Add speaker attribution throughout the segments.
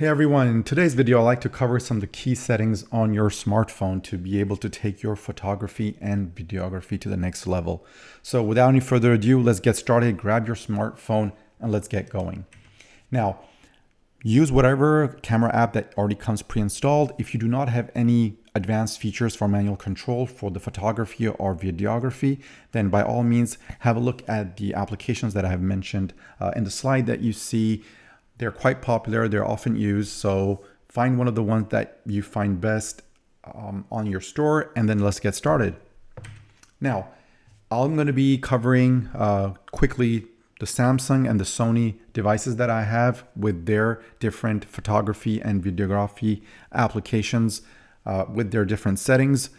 Speaker 1: Hey everyone, in today's video I'd like to cover some of the key settings on your smartphone to be able to take your photography and videography to the next level. So without any further ado, let's get started. Grab your smartphone and let's get going. Now, use whatever camera app that already comes pre-installed. If you do not have any advanced features for manual control for the photography or videography, then by all means have a look at the applications that I have mentioned in the slide that you see. They're quite popular, they're often used, so find one of the ones that you find best on your store, and then let's get started. Now, I'm going to be covering quickly the Samsung and the Sony devices that I have with their different photography and videography applications with their different settings,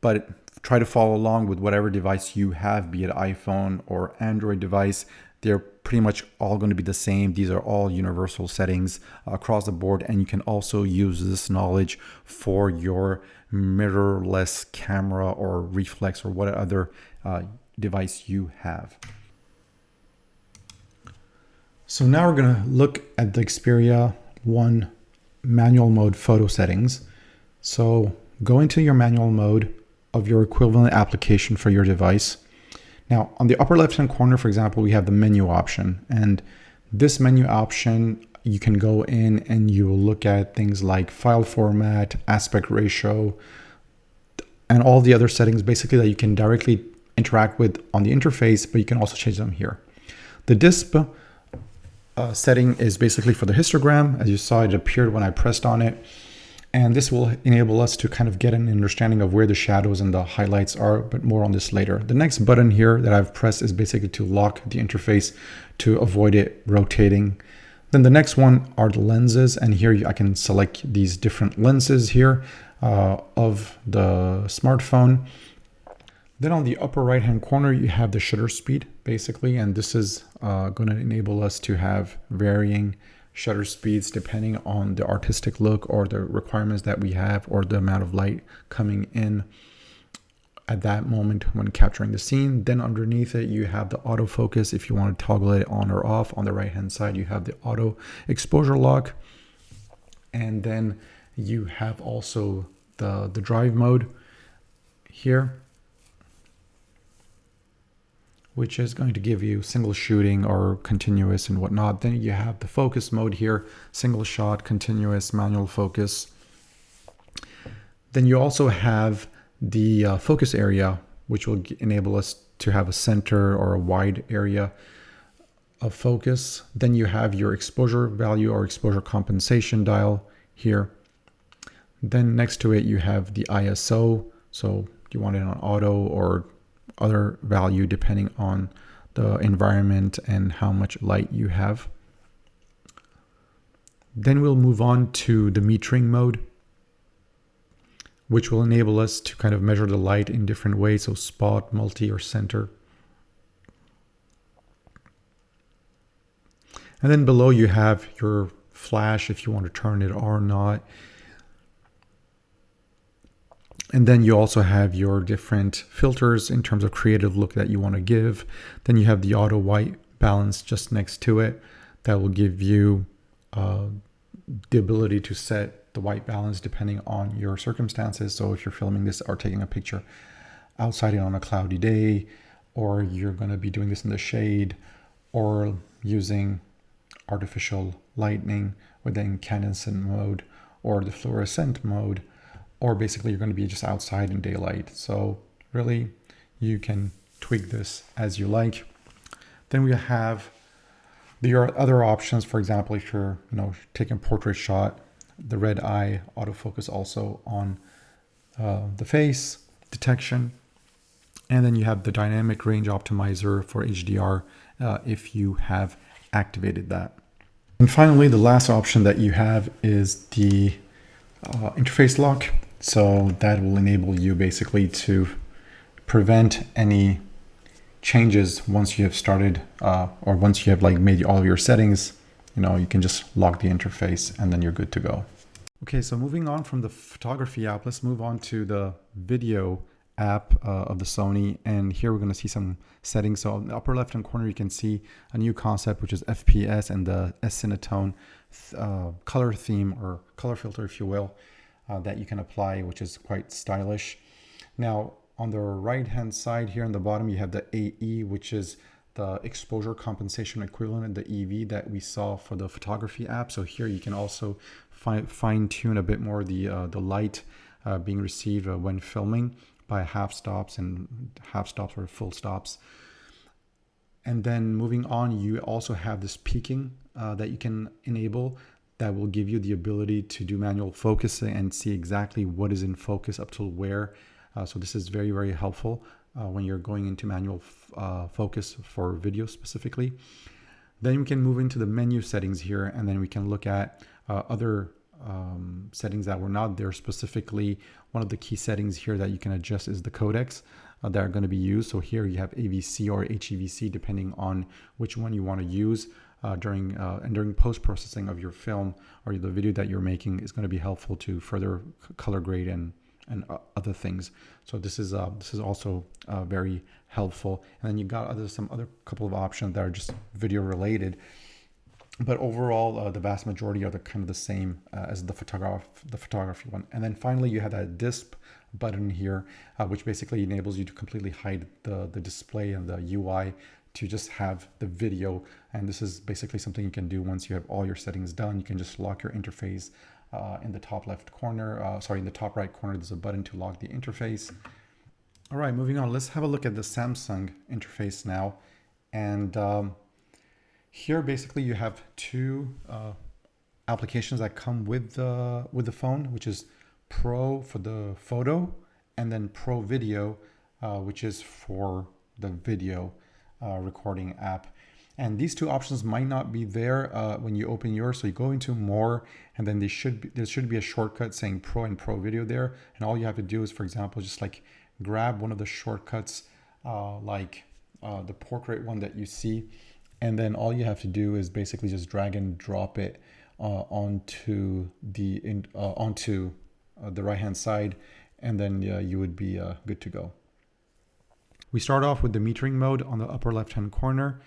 Speaker 1: but try to follow along with whatever device you have, be it iPhone or Android device. They're pretty much all going to be the same. These are all universal settings across the board, and you can also use this knowledge for your mirrorless camera or reflex or what other device you have. So now we're going to look at the Xperia 1 manual mode photo settings. So go into your manual mode of your equivalent application for your device. Now, on the upper left-hand corner, for example, we have the menu option. And this menu option, you can go in and you will look at things like file format, aspect ratio, and all the other settings basically that you can directly interact with on the interface, but you can also change them here. The disp setting is basically for the histogram. As you saw, it appeared when I pressed on it. And this will enable us to kind of get an understanding of where the shadows and the highlights are, but more on this later. The next button here that I've pressed is basically to lock the interface to avoid it rotating. Then the next one are the lenses, and here I can select these different lenses here of the smartphone. Then on the upper right hand corner, you have the shutter speed basically, and this is going to enable us to have varying shutter speeds depending on the artistic look or the requirements that we have or the amount of light coming in at that moment when capturing the scene. Then underneath it, you have the autofocus if you want to toggle it on or off. On the right hand side, you have the auto exposure lock. And then you have also the drive mode here, which is going to give you single shooting or continuous and whatnot. Then you have the focus mode here, single shot, continuous, manual focus. Then you also have the focus area, which will enable us to have a center or a wide area of focus. Then you have your exposure value or exposure compensation dial here. Then next to it, you have the ISO. So you want it on auto or other value depending on the environment and how much light you have. Then we'll move on to the metering mode, which will enable us to kind of measure the light in different ways, so spot, multi, or center. And then below you have your flash if you want to turn it or not. And then you also have your different filters in terms of creative look that you want to give. Then you have the auto white balance just next to it that will give you the ability to set the white balance depending on your circumstances. So if you're filming this or taking a picture outside on a cloudy day, or you're going to be doing this in the shade, or using artificial lighting with the incandescent mode or the fluorescent mode, or basically you're going to be just outside in daylight. So really you can tweak this as you like. Then we have the other options. For example, if you're taking a portrait shot, the red eye autofocus also on the face detection. And then you have the dynamic range optimizer for HDR if you have activated that. And finally, the last option that you have is the interface lock. So that will enable you basically to prevent any changes once you have started or once you have made all of your settings. You can just lock the interface and then you're good to go. Okay, so moving on from the photography app, let's move on to the video app of the Sony, and here we're going to see some settings. So in the upper left hand corner you can see a new concept, which is FPS and the S-Cinetone color theme or color filter, if you will, that you can apply, which is quite stylish. Now on the right hand side here on the bottom you have the AE, which is the exposure compensation equivalent, the EV that we saw for the photography app. So here you can also fine tune a bit more the light being received when filming by half stops or full stops. And then moving on, you also have this peaking that you can enable that will give you the ability to do manual focus and see exactly what is in focus up to where. So this is very, very helpful when you're going into manual focus for video specifically. Then we can move into the menu settings here, and then we can look at other settings that were not there specifically. One of the key settings here that you can adjust is the codecs that are going to be used. So here you have AVC or HEVC, depending on which one you want to use during post-processing of your film or the video that you're making is going to be helpful to further color grade and other things. So this is also very helpful. And then you got some other couple of options that are just video related. But overall, the vast majority are kind of the same as the photography one. And then finally, you have that disp button here, which basically enables you to completely hide the display and the UI to just have the video. And this is basically something you can do once you have all your settings done. You can just lock your interface in the top left corner. In the top right corner, there's a button to lock the interface. All right, moving on. Let's have a look at the Samsung interface now. And here, basically, you have two applications that come with the phone, which is Pro for the photo, and then Pro Video, which is for the video recording app. And these two options might not be there when you open yours. So you go into More, and then there should be a shortcut saying Pro and Pro Video there. And all you have to do is, for example, just like grab one of the shortcuts, like the portrait one that you see. And then all you have to do is basically just drag and drop it onto the right-hand side, and then you would be good to go. We start off with the metering mode on the upper left-hand corner.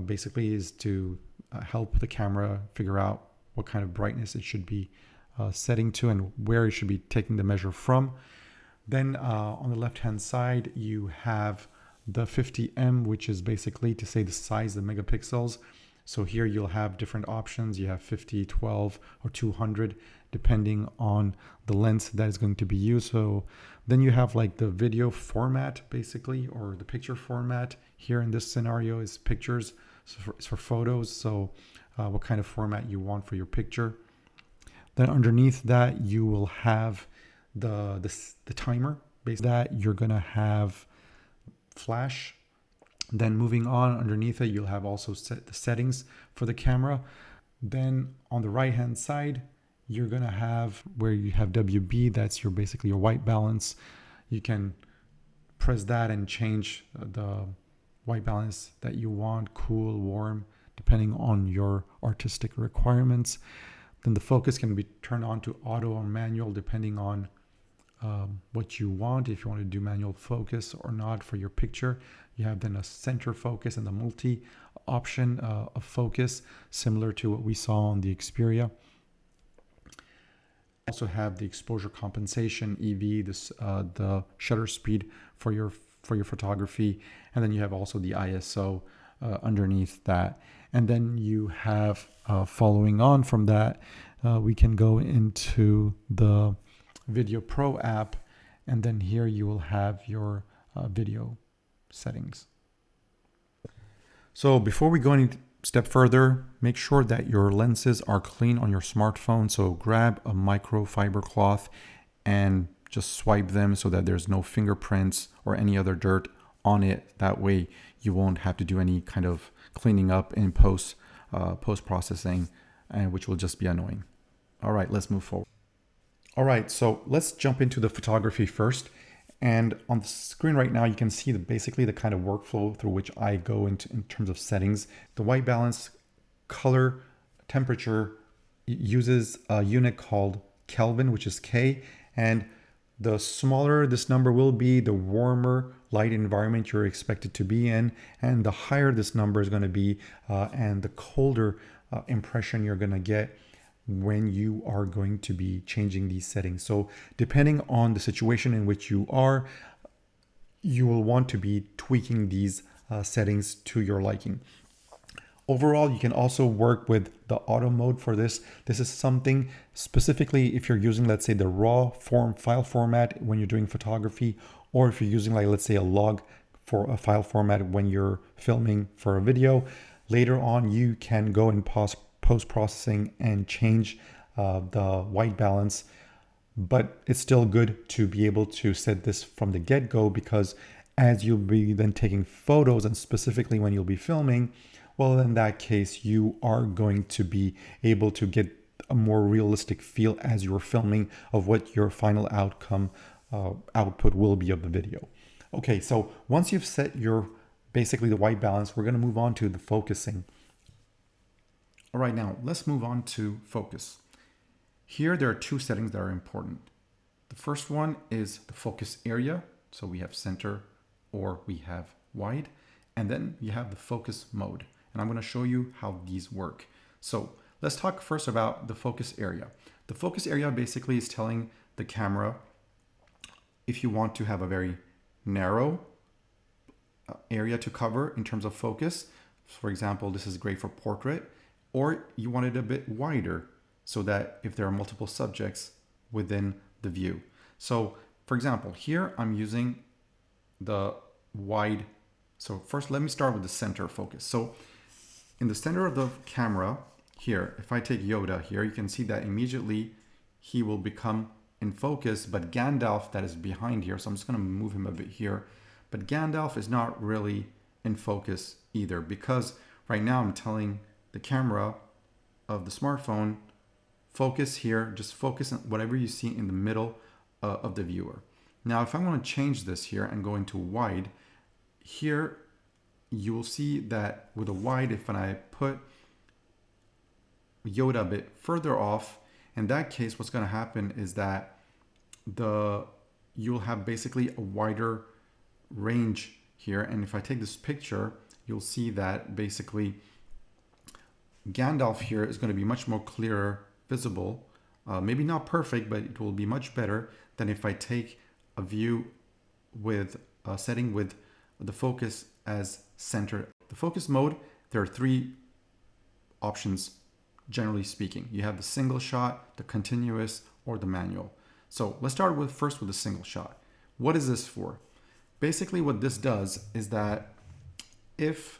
Speaker 1: Basically is to help the camera figure out what kind of brightness it should be setting to and where it should be taking the measure from. Then on the left-hand side, you have the 50M, which is basically to say the size of megapixels. So here you'll have different options. You have 50, 12, or 200, depending on the lens that is going to be used. So then you have like the video format, basically, or the picture format. Here in this scenario is pictures. So it's for photos. So what kind of format you want for your picture. Then underneath that, you will have the timer. Basically, that you're going to have flash. Then moving on, underneath it, you'll have also set the settings for the camera. Then on the right hand side, you're going to have where you have WB, that's basically your white balance. You can press that and change the white balance that you want, cool, warm, depending on your artistic requirements. Then the focus can be turned on to auto or manual, depending on what you want, if you want to do manual focus or not for your picture. You have then a center focus and the multi option of focus, similar to what we saw on the Xperia. Also have the exposure compensation, EV, the shutter speed for your photography, and then you have also the ISO underneath that. And then you have following on from that, we can go into the Video Pro app, and then here you will have your video settings. So before we go any step further, make sure that your lenses are clean on your smartphone. So grab a microfiber cloth and just swipe them so that there's no fingerprints or any other dirt on it. That way you won't have to do any kind of cleaning up in post processing, which will just be annoying. All right, let's move forward. All right, so let's jump into the photography first. And on the screen right now, you can see basically the kind of workflow through which I go into in terms of settings. The white balance, color, temperature uses a unit called Kelvin, which is K. And The smaller this number will be, the warmer light environment you're expected to be in, and the higher this number is going to be, and the colder impression you're going to get when you are going to be changing these settings. So depending on the situation in which you are, you will want to be tweaking these settings to your liking. Overall, you can also work with the auto mode for this. This is something specifically if you're using, let's say, the raw file format when you're doing photography, or if you're using, like, let's say, a log for a file format when you're filming for a video. Later on, you can go in post-processing and change the white balance, but it's still good to be able to set this from the get-go, because as you'll be then taking photos, and specifically when you'll be filming, well, in that case, you are going to be able to get a more realistic feel as you're filming of what your final outcome output will be of the video. Okay, so once you've set your basically the white balance, we're going to move on to the focusing. All right, now let's move on to focus. Here, there are two settings that are important. The first one is the focus area. So we have center or we have wide, and then you have the focus mode. And I'm going to show you how these work. So let's talk first about the focus area. The focus area basically is telling the camera if you want to have a very narrow area to cover in terms of focus. For example, this is great for portrait, or you want it a bit wider so that if there are multiple subjects within the view. So for example, here I'm using the wide. So first, let me start with the center focus. So in the center of the camera here, if I take Yoda here, you can see that immediately he will become in focus, but Gandalf that is behind here, so I'm just going to move him a bit here, but Gandalf is not really in focus either, because right now I'm telling the camera of the smartphone, focus here, just focus on whatever you see in the middle of the viewer. Now, if I want to change this here and go into wide, here you will see that with a wide, if I put Yoda a bit further off, in that case, what's going to happen is that you'll have basically a wider range here. And if I take this picture, you'll see that basically Gandalf here is going to be much more clearer, visible. Maybe not perfect, but it will be much better than if I take a view with a setting with the focus as center. The focus mode, there are three options, generally speaking. You have the single shot, the continuous, or the manual. So let's start first with the single shot. What is this for? Basically what this does is that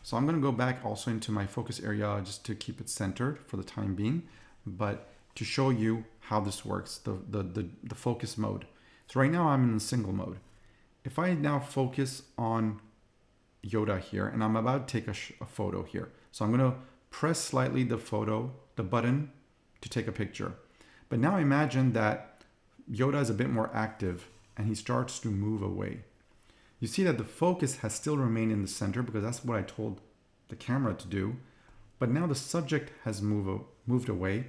Speaker 1: so I'm going to go back also into my focus area just to keep it centered for the time being, but to show you how this works, the focus mode. So right now I'm in the single mode. If I now focus on Yoda here, and I'm about to take a photo here. So I'm going to press slightly the button to take a picture. But now imagine that Yoda is a bit more active and he starts to move away. You see that the focus has still remained in the center because that's what I told the camera to do. But now the subject has moved away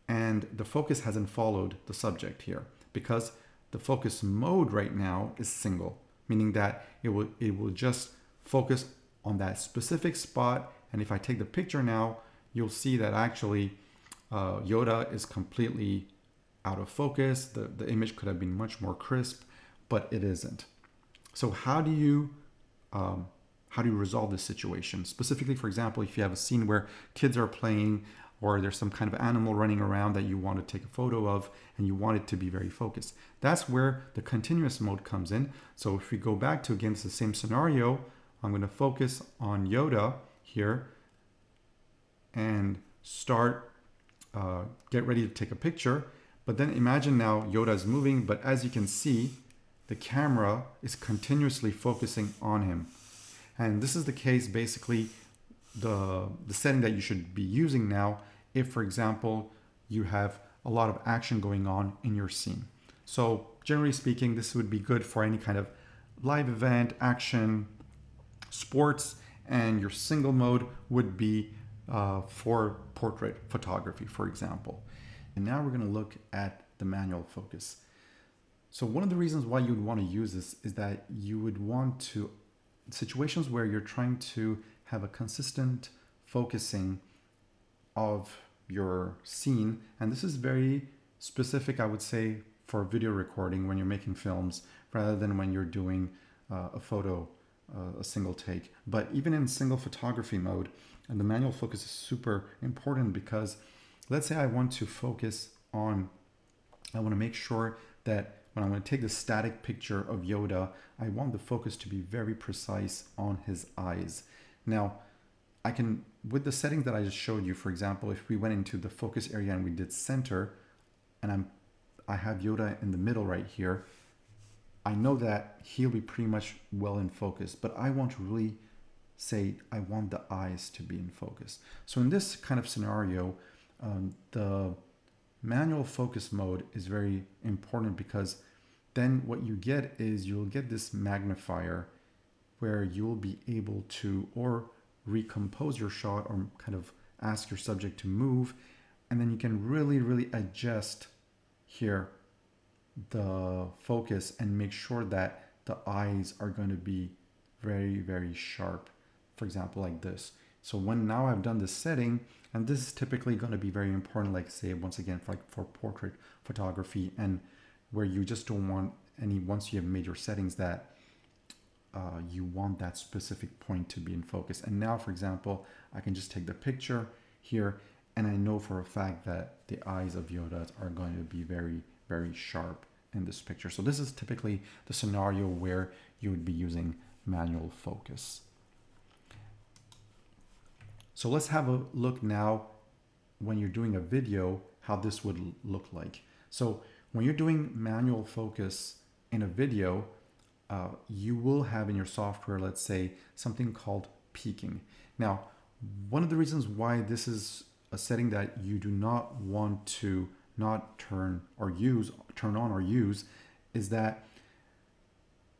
Speaker 1: and the focus hasn't followed the subject here because the focus mode right now is single, meaning that it will just focus on that specific spot. And if I take the picture now, you'll see that actually Yoda is completely out of focus. The image could have been much more crisp, but it isn't. So how do you resolve this situation? Specifically, for example, if you have a scene where kids are playing or there's some kind of animal running around that you want to take a photo of and you want it to be very focused. That's where the continuous mode comes in. So if we go back to, again, it's the same scenario, I'm going to focus on Yoda here and get ready to take a picture. But then imagine now Yoda is moving, but as you can see, the camera is continuously focusing on him. And this is the case, basically, the setting that you should be using now if, for example, you have a lot of action going on in your scene. So generally speaking, this would be good for any kind of live event, action, sports, and your single mode would be for portrait photography, for example. And now we're going to look at the manual focus. So one of the reasons why you would want to use this is that you would want to, situations where you're trying to have a consistent focusing of your scene, and this is very specific, I would say, for video recording when you're making films rather than when you're doing a photo, a single take. But even in single photography mode, and the manual focus is super important because let's say I want to focus on, I want to make sure that when I'm going to take the static picture of Yoda, I want the focus to be very precise on his eyes. Now, I can, with the settings that I just showed you, for example, if we went into the focus area and we did center, and I have Yoda in the middle right here, I know that he'll be pretty much well in focus, but I want to really say I want the eyes to be in focus. So in this kind of scenario, the manual focus mode is very important because then what you get is you'll get this magnifier where you'll be able to or recompose your shot or kind of ask your subject to move, and then you can really adjust here the focus and make sure that the eyes are going to be very sharp, for example, like this. So when now I've done this setting, and this is typically going to be very important, like say once again for portrait photography, and where you just don't want any, once you have made your settings, that you want that specific point to be in focus. And now, for example, I can just take the picture here, and I know for a fact that the eyes of Yoda are going to be very sharp in this picture. So this is typically the scenario where you would be using manual focus. So let's have a look now when you're doing a video, how this would look like. So when you're doing manual focus in a video, you will have in your software, let's say, something called peaking. Now, one of the reasons why this is a setting that you do not want to not turn on or use is that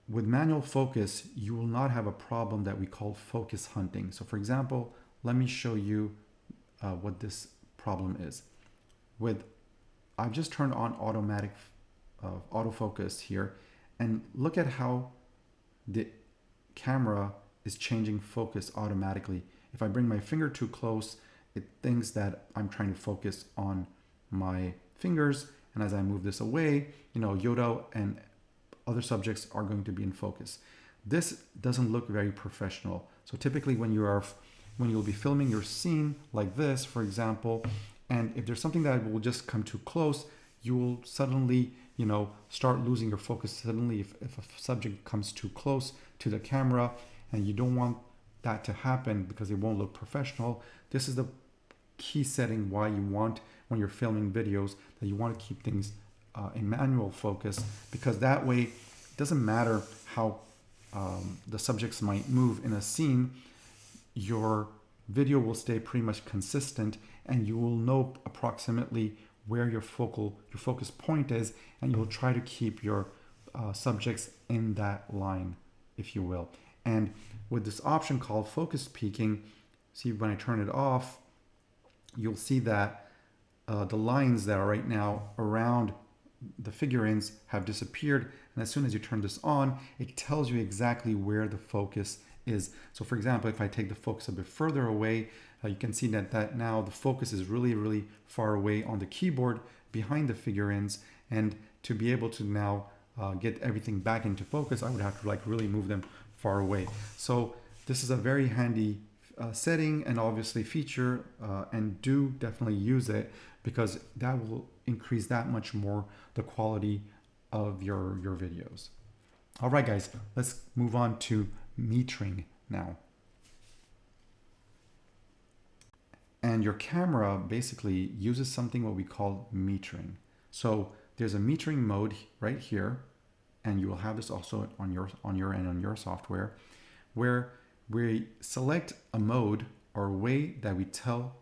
Speaker 1: with manual focus, you will not have a problem that we call focus hunting. So for example, let me show you what this problem is. I've just turned on automatic autofocus here, and look at how the camera is changing focus automatically. If I bring my finger too close, it thinks that I'm trying to focus on my fingers, and as I move this away, Yoda and other subjects are going to be in focus. This doesn't look very professional. So typically when you'll be filming your scene like this, for example, and if there's something that will just come too close, you will suddenly, start losing your focus. Suddenly, if a subject comes too close to the camera, and you don't want that to happen because it won't look professional, this is the key setting why you want, when you're filming videos, that you want to keep things in manual focus, because that way it doesn't matter how the subjects might move in a scene, your video will stay pretty much consistent, and you will know approximately where your focus point is, and you'll try to keep your subjects in that line, if you will. And with this option called focus peaking, see when I turn it off, you'll see that the lines that are right now around the figurines have disappeared, and as soon as you turn this on, it tells you exactly where the focus is. So for example, if I take the focus a bit further away, you can see that now the focus is really far away on the keyboard behind the figurines, and to be able to now get everything back into focus, I would have to really move them far away. So this is a very handy setting and obviously feature, and do definitely use it, because that will increase that much more the quality of your videos. All right, guys, let's move on to metering now. And your camera basically uses something what we call metering. So there's a metering mode right here, and you will have this also on your end on your software, where we select a mode or a way that we tell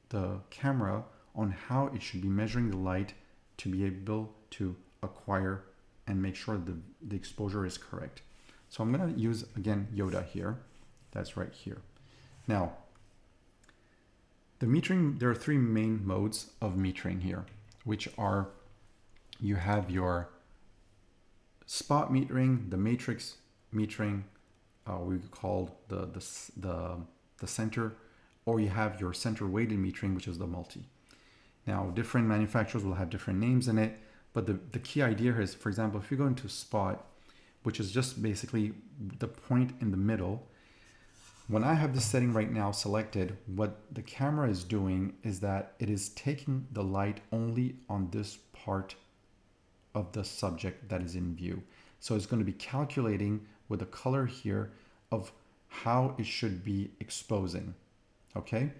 Speaker 1: the camera on how it should be measuring the light to be able to acquire and make sure the exposure is correct. So I'm going to use, again, Yoda here. That's right here. Now, the metering, there are three main modes of metering here, which are, you have your spot metering, the matrix metering, we call the center, or you have your center weighted metering, which is the multi. Now, different manufacturers will have different names in it, but the key idea here is, for example, if you go into spot, which is just basically the point in the middle, when I have this setting right now selected, what the camera is doing is that it is taking the light only on this part of the subject that is in view. So it's going to be calculating with the color here of how it should be exposing. Okay.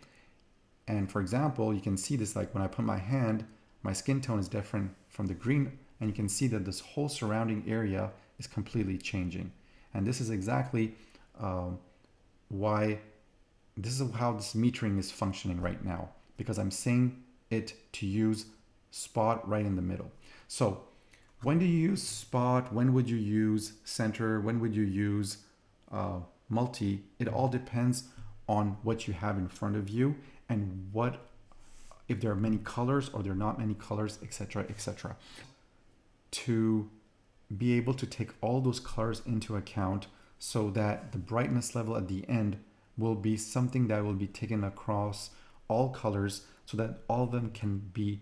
Speaker 1: And for example, you can see this, like when I put my hand, my skin tone is different from the green, and you can see that this whole surrounding area is completely changing. And this is exactly why this is how this metering is functioning right now, because I'm saying it to use spot right in the middle. So when do you use spot? When would you use center? When would you use multi? It all depends on what you have in front of you and what, if there are many colors or there are not many colors, etc., etc. To be able to take all those colors into account so that the brightness level at the end will be something that will be taken across all colors so that all of them can be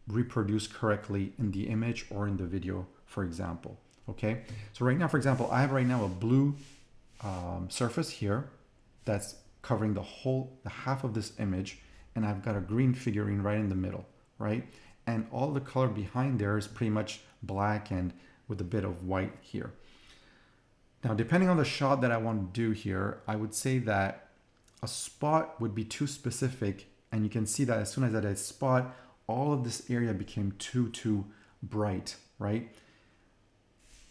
Speaker 1: reproduced correctly in the image or in the video, for example. Okay, so right now, for example, I have right now a blue surface here that's covering the half of this image, and I've got a green figurine right in the middle, right? And all the color behind there is pretty much black and with a bit of white here. Now, depending on the shot that I want to do here, I would say that a spot would be too specific, and you can see that as soon as I did spot, all of this area became too bright, right?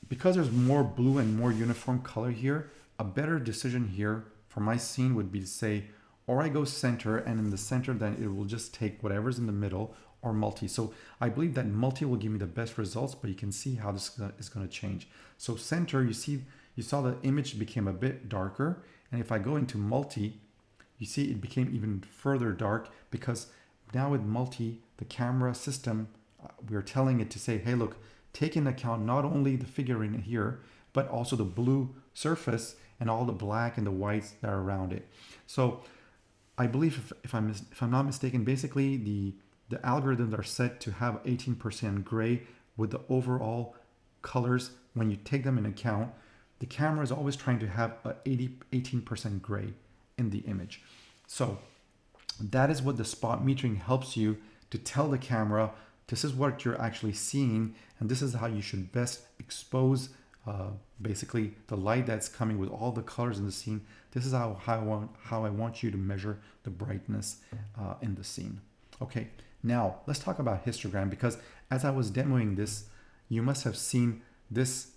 Speaker 1: Because there's more blue and more uniform color here, a better decision here for my scene would be to say, or I go center, and in the center then it will just take whatever's in the middle, or multi. So I believe that multi will give me the best results, but you can see how this is going to change. So center, you saw the image became a bit darker, and if I go into multi, you see it became even further dark, because now with multi, the camera system, we're telling it to say, hey, look, take into account not only the figure in here, but also the blue surface and all the black and the whites that are around it. So I believe, if I'm not mistaken, basically the algorithms are set to have 18% gray with the overall colors. When you take them into account, the camera is always trying to have a 18% gray in the image. So that is what the spot metering helps you to tell the camera, this is what you're actually seeing, and this is how you should best expose basically the light that's coming with all the colors in the scene. This is how I want you to measure the brightness in the scene. Okay, now let's talk about histogram, because as I was demoing this, you must have seen this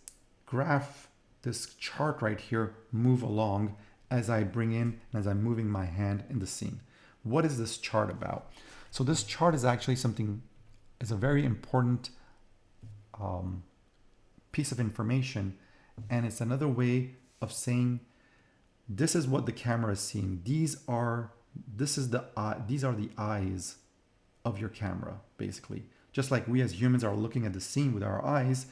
Speaker 1: graph, this chart right here move along as I bring in and as I'm moving my hand in the scene. What is this chart about? So this chart is actually is a very important piece of information, and it's another way of saying this is what the camera is seeing. These are the eyes of your camera, basically. Just like we as humans are looking at the scene with our eyes,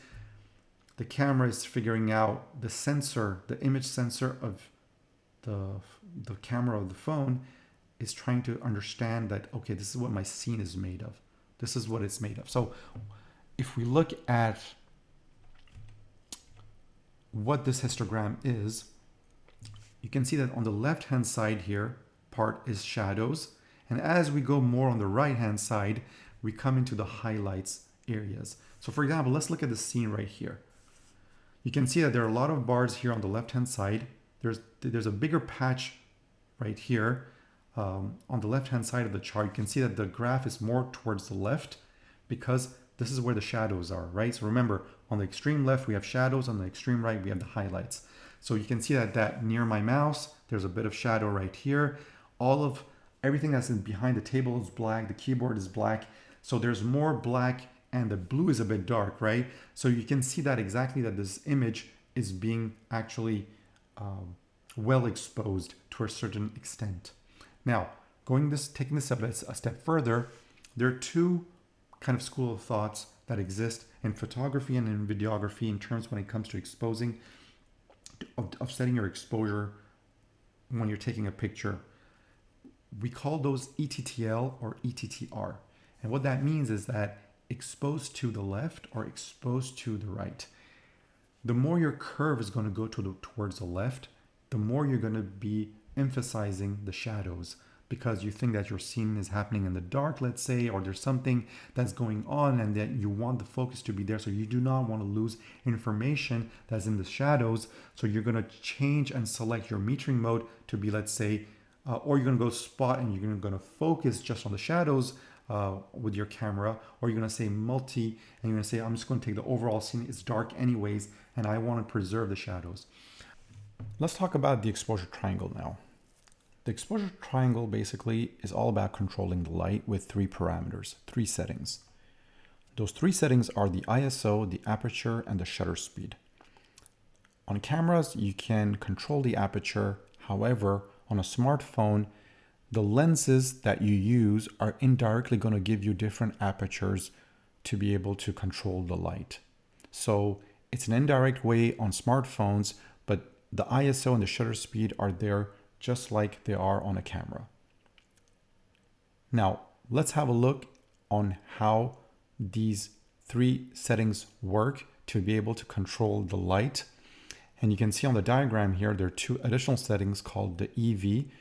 Speaker 1: the camera is figuring out the sensor, the image sensor of the camera of the phone is trying to understand that, okay, this is what my scene is made of. This is what it's made of. So if we look at what this histogram is, you can see that on the left hand side here part is shadows, and as we go more on the right hand side, we come into the highlights areas. So for example, let's look at the scene right here. You can see that there are a lot of bars here on the left hand side. There's a bigger patch right here on the left hand side of the chart. You can see that the graph is more towards the left because this is where the shadows are, right? So remember, on the extreme left we have shadows, on the extreme right we have the highlights. So you can see that near my mouse there's a bit of shadow right here. Everything that's behind the table is black, the keyboard is black, so there's more black, and the blue is a bit dark, right? So you can see that exactly that this image is being actually well exposed to a certain extent. Now, taking this a step further, there are two kind of school of thoughts that exist in photography and in videography in terms when it comes to exposing, of setting your exposure when you're taking a picture. We call those ETTL or ETTR. And what that means is that exposed to the left or exposed to the right. The more your curve is going to go towards the left, the more you're going to be emphasizing the shadows, because you think that your scene is happening in the dark, let's say, or there's something that's going on and that you want the focus to be there. So you do not want to lose information that's in the shadows. So you're going to change and select your metering mode to be, let's say, or you're going to go spot and you're going to focus just on the shadows with your camera, or you're going to say multi and you're going to say, I'm just going to take the overall scene. It's dark anyways, and I want to preserve the shadows. Let's talk about the exposure triangle now. The exposure triangle basically is all about controlling the light with three parameters, three settings. Those three settings are the ISO, the aperture, and the shutter speed. On cameras, you can control the aperture. However, on a smartphone, the lenses that you use are indirectly going to give you different apertures to be able to control the light. So it's an indirect way on smartphones, but the ISO and the shutter speed are there just like they are on a camera. Now, let's have a look on how these three settings work to be able to control the light. And you can see on the diagram here, there are two additional settings called the EV,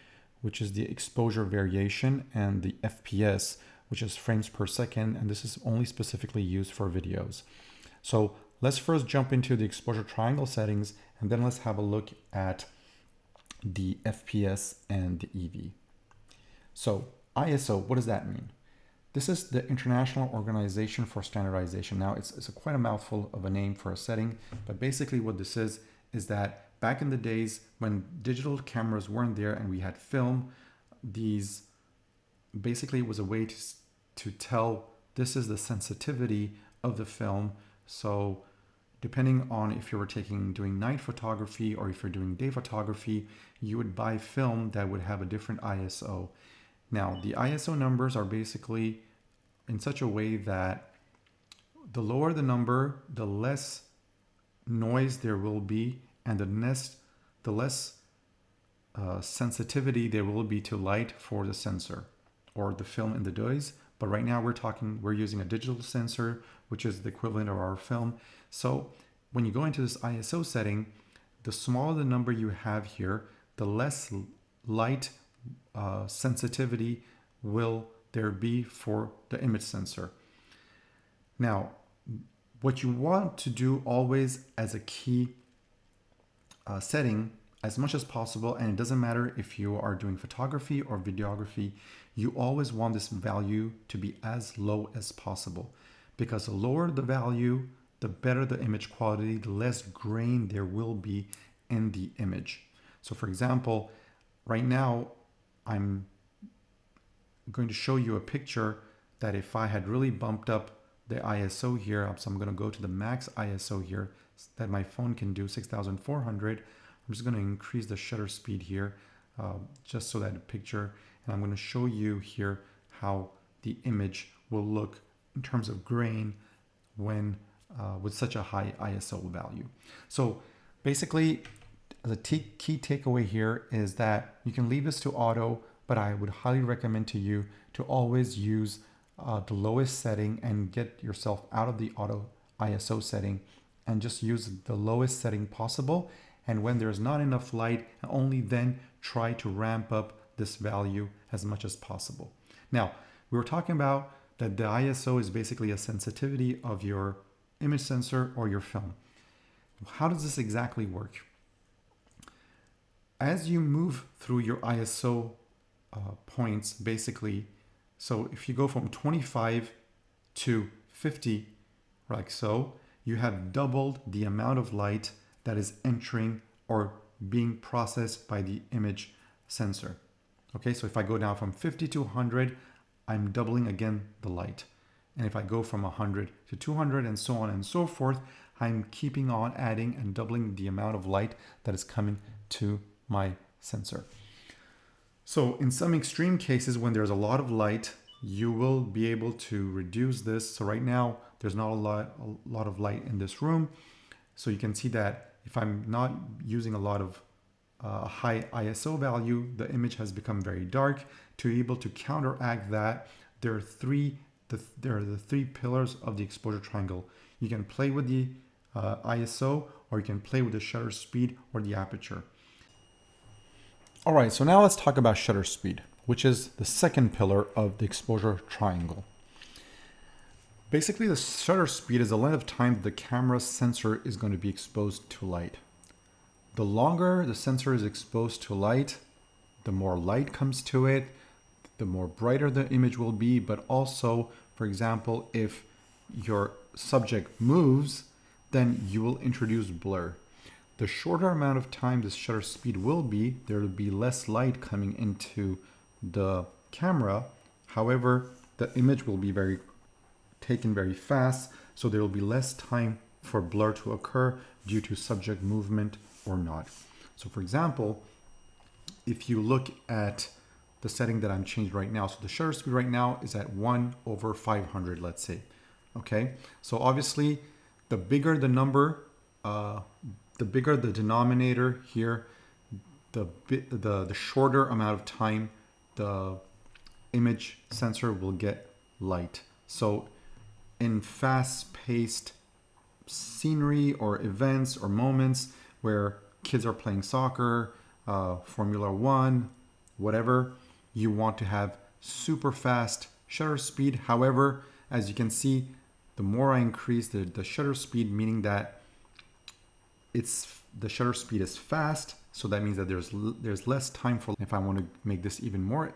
Speaker 1: which is the exposure variation, and the FPS, which is frames per second. And this is only specifically used for videos. So let's first jump into the exposure triangle settings, and then let's have a look at the FPS and the EV. So ISO, what does that mean? This is the International Organization for Standardization. Now it's quite a mouthful of a name for a setting, but basically what this is that back in the days when digital cameras weren't there and we had film, these basically was a way to tell this is the sensitivity of the film. So depending on if you were doing night photography or if you're doing day photography, you would buy film that would have a different ISO. Now, the ISO numbers are basically in such a way that the lower the number, the less noise there will be, and the less sensitivity there will be to light for the sensor or the film in the days. But right now we're using a digital sensor, which is the equivalent of our film. So when you go into this ISO setting, the smaller the number you have here, the less light sensitivity will there be for the image sensor. Now, what you want to do always as a key setting, as much as possible, and it doesn't matter if you are doing photography or videography, you always want this value to be as low as possible, because the lower the value, the better the image quality, the less grain there will be in the image. So for example, right now I'm going to show you a picture that if I had really bumped up the ISO here, so I'm going to go to the max ISO here that my phone can do, 6400. I'm just going to increase the shutter speed here just so that the picture, and I'm going to show you here how the image will look in terms of grain when with such a high ISO value. So basically, the key takeaway here is that you can leave this to auto, but I would highly recommend to you to always use the lowest setting and get yourself out of the auto ISO setting and just use the lowest setting possible. And when there's not enough light, only then try to ramp up this value as much as possible. Now, we were talking about that the ISO is basically a sensitivity of your image sensor or your film. How does this exactly work? As you move through your ISO points, basically, so if you go from 25 to 50, like so, you have doubled the amount of light that is entering or being processed by the image sensor. Okay, so if I go down from 50 to 100, I'm doubling again the light. And if I go from 100 to 200 and so on and so forth, I'm keeping on adding and doubling the amount of light that is coming to my sensor. So in some extreme cases, when there's a lot of light you will be able to reduce this. So right now, there's not a lot of light in this room. So you can see that if I'm not using a lot of high ISO value, the image has become very dark. To be able to counteract that, there are the three pillars of the exposure triangle. You can play with the ISO, or you can play with the shutter speed or the aperture. All right, so now let's talk about shutter speed, which is the second pillar of the exposure triangle. Basically, the shutter speed is the length of time that the camera's sensor is going to be exposed to light. The longer the sensor is exposed to light, the more light comes to it, the more brighter the image will be. But also, for example, if your subject moves, then you will introduce blur. The shorter amount of time this shutter speed will be, there will be less light coming into the camera. However, the image will be taken very fast, so there will be less time for blur to occur due to subject movement or not. So for example, if you look at the setting that I'm changed right now, so the shutter speed right now is at 1/500, let's say. Okay, so obviously the bigger the number, the bigger the denominator here, the shorter amount of time the image sensor will get light. So in fast-paced scenery or events or moments where kids are playing soccer, Formula One, whatever, you want to have super fast shutter speed. However, as you can see, the more I increase the shutter speed, meaning that the shutter speed is fast, so that means that there's less time for. If I want to make this even more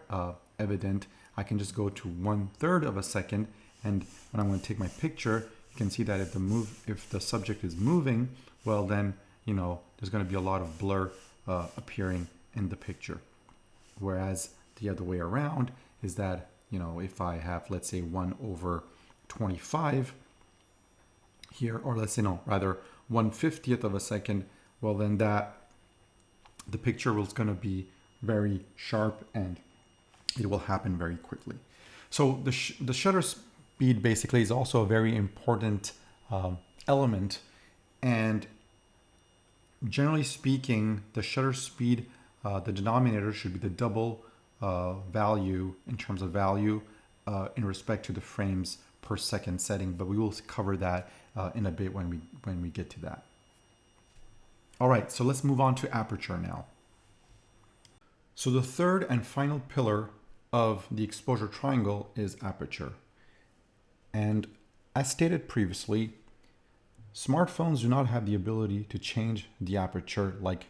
Speaker 1: evident, I can just go to 1/3 of a second, and when I'm going to take my picture, you can see that if the subject is moving, well then, there's going to be a lot of blur appearing in the picture. Whereas the other way around is that, if I have, let's say 1/25 here, or let's say, rather 1/50th of a second, well then the picture is going to be very sharp and it will happen very quickly. So the shutter speed basically is also a very important element, and generally speaking, the shutter speed, the denominator should be the double value in terms of value in respect to the frames per second setting, but we will cover that in a bit when we get to that. All right, so let's move on to aperture now. So the third and final pillar of the exposure triangle is aperture. And as stated previously, smartphones do not have the ability to change the aperture like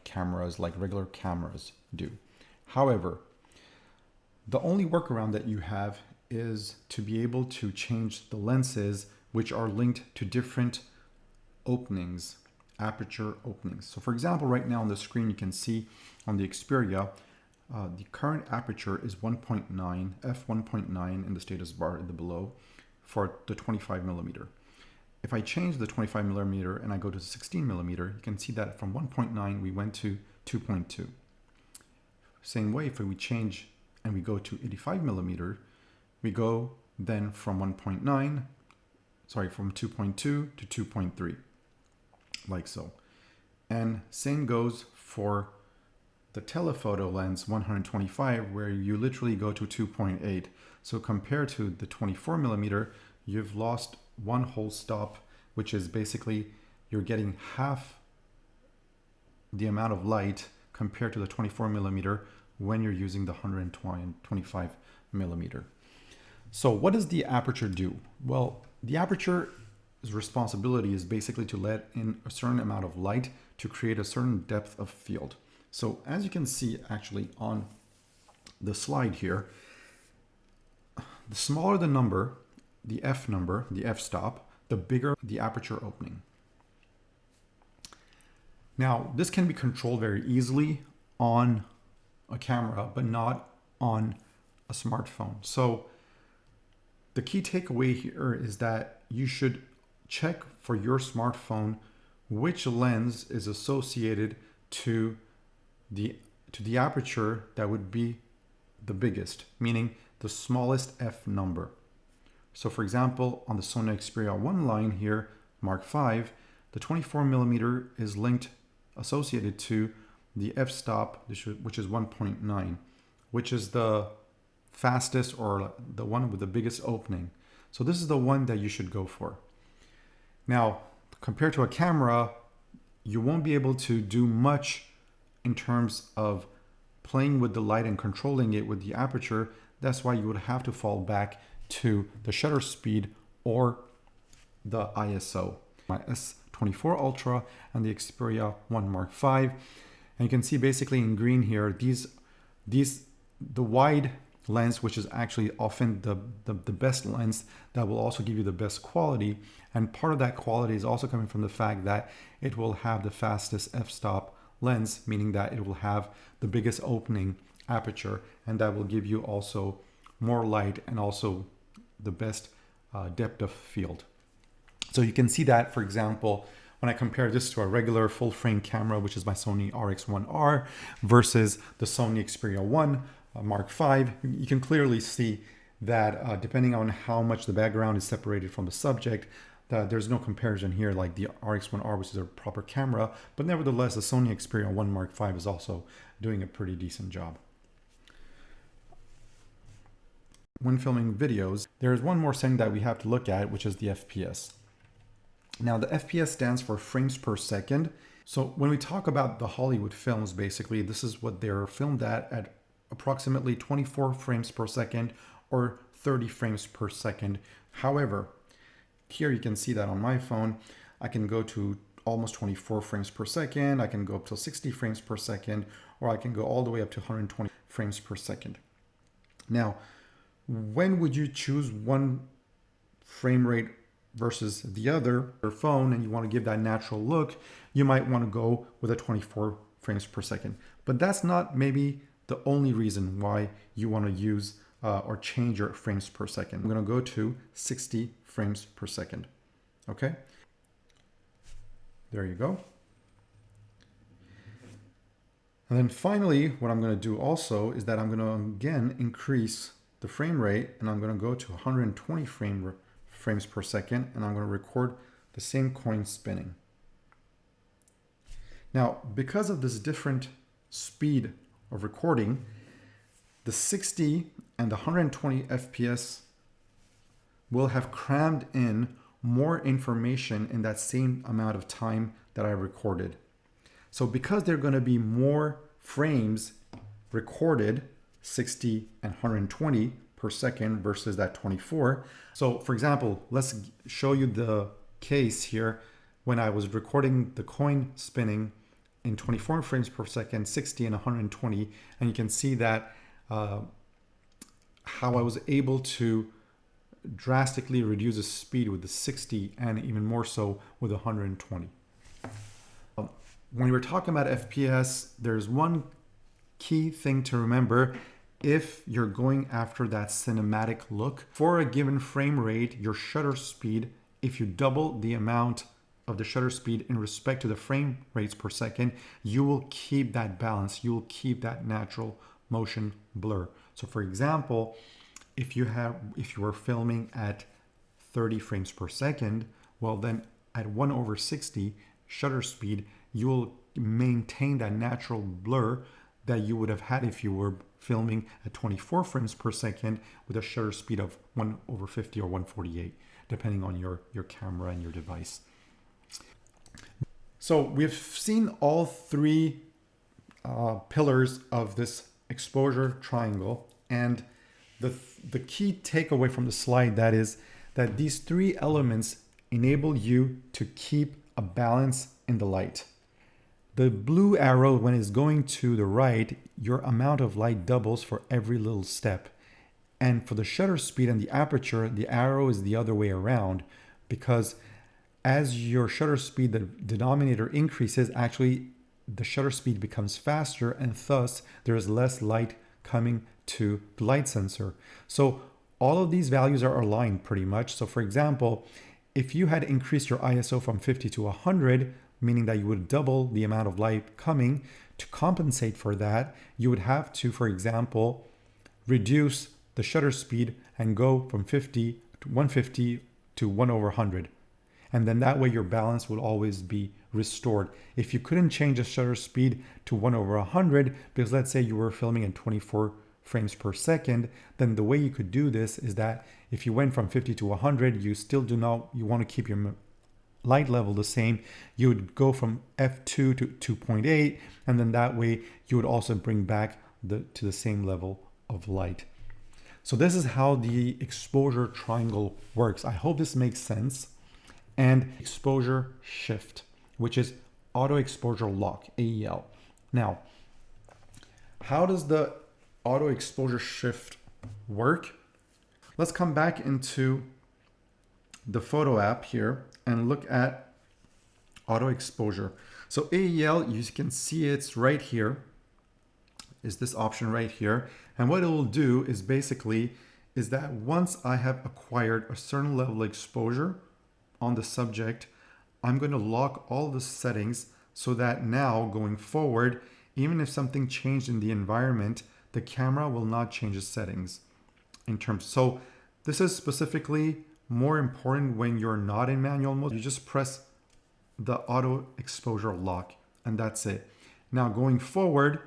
Speaker 1: regular cameras do. However, the only workaround that you have is to be able to change the lenses, which are linked to different openings, aperture openings. So for example, right now on the screen, you can see on the Xperia, the current aperture is 1.9, f1.9 in the status bar in the below for the 25 millimeter. If I change the 25 millimeter and I go to 16 millimeter, you can see that from 1.9 we went to 2.2. Same way, if we change and we go to 85 millimeter, we go then from 2.2 to 2.3, like so. And same goes for the telephoto lens 125, where you literally go to 2.8. So compared to the 24 millimeter, you've lost one whole stop, which is basically you're getting half the amount of light compared to the 24 millimeter when you're using the 125 millimeter. So what does the aperture do? Well, the aperture's responsibility is basically to let in a certain amount of light to create a certain depth of field. So as you can see actually on the slide here, the smaller the number, the f-stop, the bigger the aperture opening. Now, this can be controlled very easily on a camera, but not on a smartphone. So the key takeaway here is that you should check for your smartphone which lens is associated to the aperture that would be the biggest, meaning the smallest f number. So for example, on the Sony Xperia 1 line here, Mark V, the 24mm is associated to the f-stop, which is 1.9, which is the fastest or the one with the biggest opening. So this is the one that you should go for. Now, compared to a camera, you won't be able to do much in terms of playing with the light and controlling it with the aperture. That's why you would have to fall back to the shutter speed or the ISO. My S24 Ultra and the Xperia 1 Mark V. And you can see basically in green here, the wide lens, which is actually often the best lens that will also give you the best quality. And part of that quality is also coming from the fact that it will have the fastest f-stop lens, meaning that it will have the biggest opening aperture, and that will give you also more light and also the best depth of field. So you can see that, for example, when I compare this to a regular full frame camera, which is my Sony RX1R versus the Sony Xperia 1 Mark V, you can clearly see that depending on how much the background is separated from the subject, there's no comparison here like the RX1R, which is a proper camera, but nevertheless, the Sony Xperia 1 Mark V is also doing a pretty decent job. When filming videos, there's one more thing that we have to look at, which is the FPS. Now, the FPS stands for frames per second. So when we talk about the Hollywood films, basically, this is what they're filmed at approximately 24 frames per second or 30 frames per second. However, here you can see that on my phone, I can go to almost 24 frames per second. I can go up to 60 frames per second, or I can go all the way up to 120 frames per second. Now, when would you choose one frame rate versus the other, your phone, and you want to give that natural look, you might want to go with a 24 frames per second. But that's not maybe the only reason why you want to use or change your frames per second. I'm going to go to 60 frames per second. Okay. There you go. And then finally, what I'm going to do also is that I'm going to again increase the frame rate, and I'm going to go to 120 frames per second, and I'm going to record the same coin spinning. Now, because of this different speed of recording, the 60 and the 120 FPS will have crammed in more information in that same amount of time that I recorded. So because there are going to be more frames recorded, 60 and 120 per second versus that 24. So for example, let's show you the case here when I was recording the coin spinning in 24 frames per second, 60 and 120, and you can see that how I was able to drastically reduce the speed with the 60 and even more so with 120. When we're talking about FPS, there's one key thing to remember. If you're going after that cinematic look, for a given frame rate, your shutter speed, if you double the amount of the shutter speed in respect to the frame rates per second, you will keep that balance. You will keep that natural motion blur. So for example, if you were filming at 30 frames per second, well then at 1/60 shutter speed, you will maintain that natural blur that you would have had if you were filming at 24 frames per second with a shutter speed of 1/50 or 1/48, depending on your camera and your device. So we've seen all three pillars of this exposure triangle, and the key takeaway from the slide that is that these three elements enable you to keep a balance in the light. The blue arrow, when it's going to the right, your amount of light doubles for every little step. And for the shutter speed and the aperture, the arrow is the other way around, because as your shutter speed, the denominator increases, actually the shutter speed becomes faster, and thus there is less light coming to the light sensor. So all of these values are aligned pretty much. So for example, if you had increased your ISO from 50 to 100, meaning that you would double the amount of light coming, to compensate for that, you would have to, for example, reduce the shutter speed and go from 50 to 150 to 1 over 100. And then that way your balance will always be restored. If you couldn't change the shutter speed to 1 over 100, because let's say you were filming in 24 frames per second, then the way you could do this is that if you went from 50 to 100, you want to keep your light level the same, you would go from f2 to 2.8, and then that way you would also bring back to the same level of light. So this is how the exposure triangle works. I hope this makes sense. And exposure shift, which is auto exposure lock, AEL. Now, how does the auto exposure shift work? Let's come back into the photo app here and look at auto exposure. So AEL, you can see it's right here, is this option right here. And what it will do is basically is that once I have acquired a certain level of exposure on the subject, I'm going to lock all the settings so that now going forward, even if something changed in the environment, the camera will not change the settings in terms. So this is specifically more important when you're not in manual mode. You just press the auto exposure lock and that's it. Now going forward,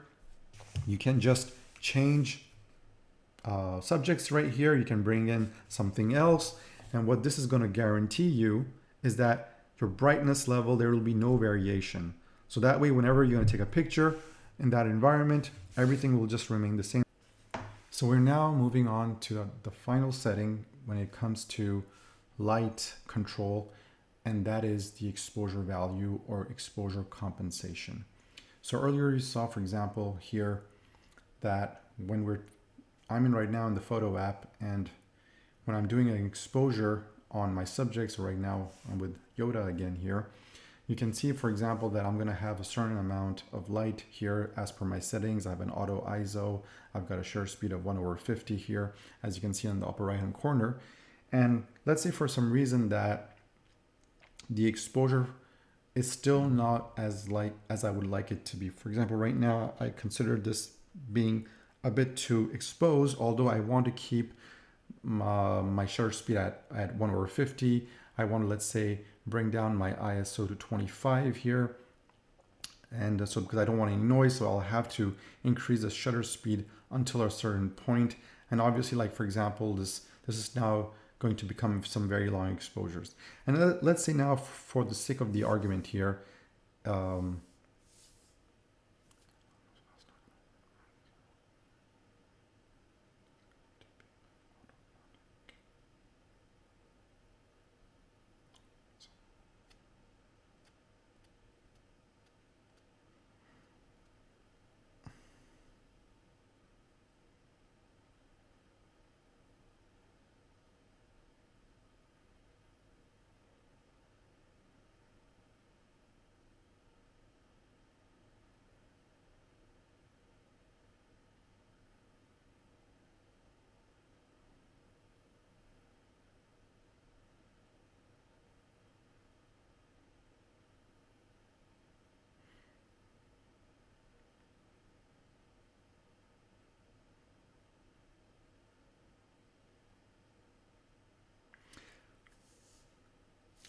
Speaker 1: you can just change subjects right here. You can bring in something else. And what this is going to guarantee you is that your brightness level, there will be no variation. So that way, whenever you're going to take a picture in that environment, everything will just remain the same. So we're now moving on to the final setting when it comes to light control, and that is the exposure value or exposure compensation. So earlier you saw, for example, here that when I'm in right now in the photo app, and when I'm doing an exposure on my subjects, right now I'm with Yoda again here, you can see, for example, that I'm going to have a certain amount of light here as per my settings. I have an auto ISO. I've got a shutter speed of 1 over 50 here, as you can see in the upper right hand corner. And let's say for some reason that the exposure is still not as light as I would like it to be. For example, right now I consider this being a bit too exposed, although I want to keep my shutter speed at 1 over 50. I want to, let's say, bring down my ISO to 25 here. And so because I don't want any noise, so I'll have to increase the shutter speed until a certain point. And obviously, like for example, this is now going to become some very long exposures. And let's say now, for the sake of the argument here,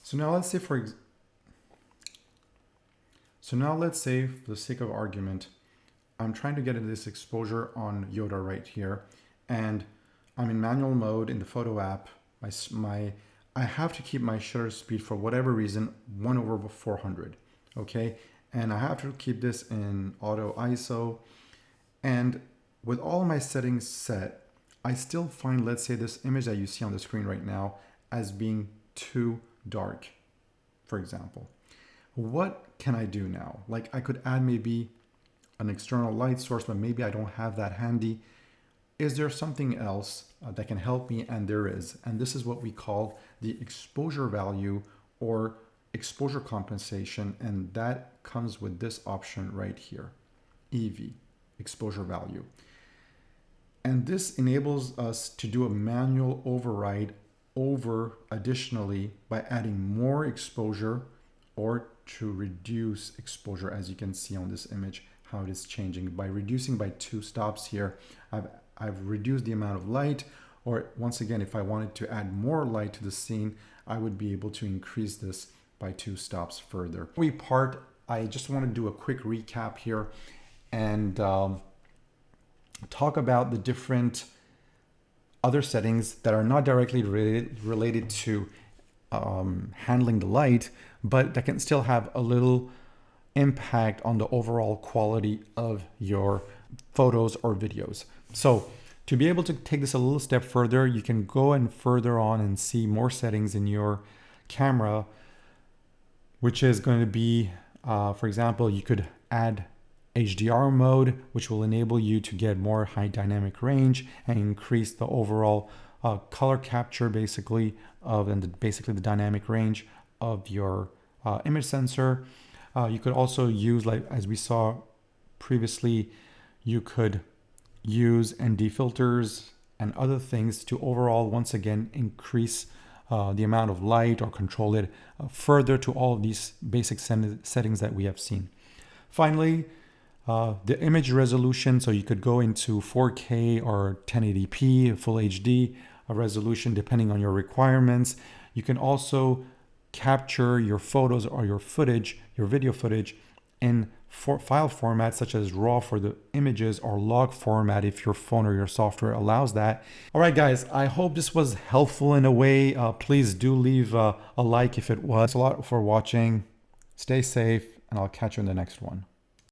Speaker 1: so now let's say for the sake of argument, I'm trying to get into this exposure on Yoda right here, and I'm in manual mode in the photo app. I have to keep my shutter speed for whatever reason 1 over 400, okay? And I have to keep this in auto ISO. And with all my settings set, I still find, let's say, this image that you see on the screen right now as being too dark, for example. What can I do now? Like, I could add maybe an external light source, but maybe I don't have that handy. Is there something else that can help me? And there is. And this is what we call the exposure value or exposure compensation. And that comes with this option right here, EV, exposure value. And this enables us to do a manual override over additionally by adding more exposure or to reduce exposure, as you can see on this image, how it is changing. By reducing by 2 stops here, I've I've reduced the amount of light, or once again, if I wanted to add more light to the scene, I would be able to increase this by 2 stops further. I just want to do a quick recap here and talk about the different other settings that are not directly related to handling the light, but that can still have a little impact on the overall quality of your photos or videos. So to be able to take this a little step further, you can go and further on and see more settings in your camera, which is going to be, for example, you could add HDR mode, which will enable you to get more high dynamic range and increase the overall color capture basically basically the dynamic range of your image sensor. You could also use, like as we saw previously, you could use ND filters and other things to overall, once again, increase the amount of light or control it further to all of these basic settings that we have seen. Finally, the image resolution, so you could go into 4K or 1080p, full HD resolution, depending on your requirements. You can also capture your photos or your footage, your video footage, in file formats such as RAW for the images or log format if your phone or your software allows that. All right, guys, I hope this was helpful in a way. Please do leave a like if it was. Thanks a lot for watching. Stay safe, and I'll catch you in the next one.